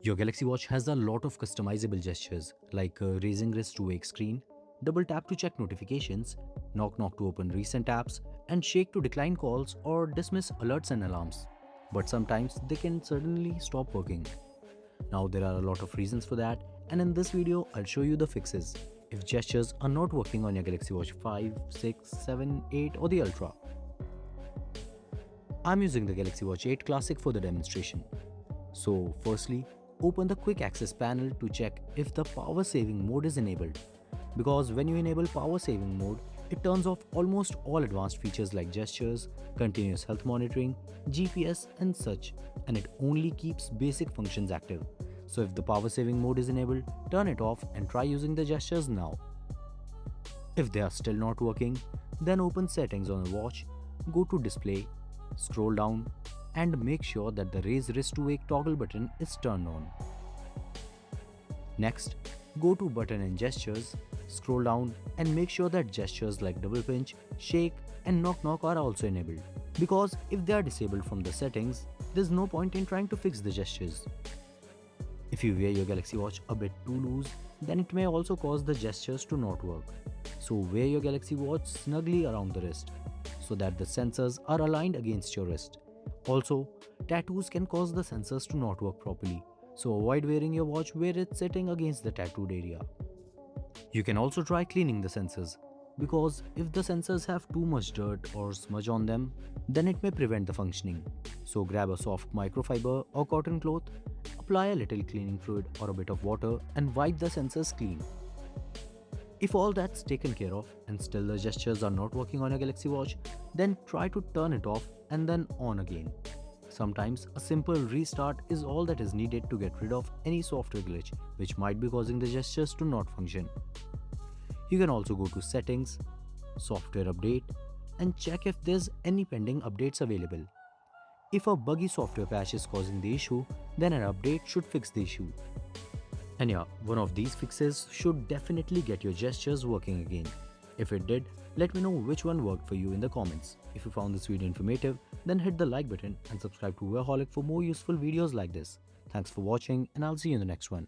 Your Galaxy Watch has a lot of customizable gestures like raising wrist to wake screen, double tap to check notifications, knock knock to open recent apps, and shake to decline calls or dismiss alerts and alarms. But sometimes they can suddenly stop working. Now there are a lot of reasons for that, and in this video I'll show you the fixes if gestures are not working on your Galaxy Watch 5, 6, 7, 8 or the Ultra. I'm using the Galaxy Watch 8 Classic for the demonstration. So firstly, open the quick access panel to check if the power saving mode is enabled. Because when you enable power saving mode, it turns off almost all advanced features like gestures, continuous health monitoring, GPS and such, and it only keeps basic functions active. So if the power saving mode is enabled, turn it off and try using the gestures now. If they are still not working, then open settings on the watch, go to display, scroll down and make sure that the raise wrist to wake toggle button is turned on. Next, go to button and gestures, scroll down and make sure that gestures like double pinch, shake and knock knock are also enabled. Because if they are disabled from the settings, there's no point in trying to fix the gestures. If you wear your Galaxy Watch a bit too loose, then it may also cause the gestures to not work. So wear your Galaxy Watch snugly around the wrist so that the sensors are aligned against your wrist. Also, tattoos can cause the sensors to not work properly, so avoid wearing your watch where it's sitting against the tattooed area. You can also try cleaning the sensors, because if the sensors have too much dirt or smudge on them, then it may prevent the functioning. So grab a soft microfiber or cotton cloth, apply a little cleaning fluid or a bit of water and wipe the sensors clean. If all that's taken care of and still the gestures are not working on your Galaxy Watch, then try to turn it off and then on again. Sometimes a simple restart is all that is needed to get rid of any software glitch which might be causing the gestures to not function. You can also go to settings, software update and check if there's any pending updates available. If a buggy software patch is causing the issue, then an update should fix the issue. And yeah, one of these fixes should definitely get your gestures working again. If it did, let me know which one worked for you in the comments. If you found this video informative, then hit the like button and subscribe to Wearholic for more useful videos like this. Thanks for watching and I'll see you in the next one.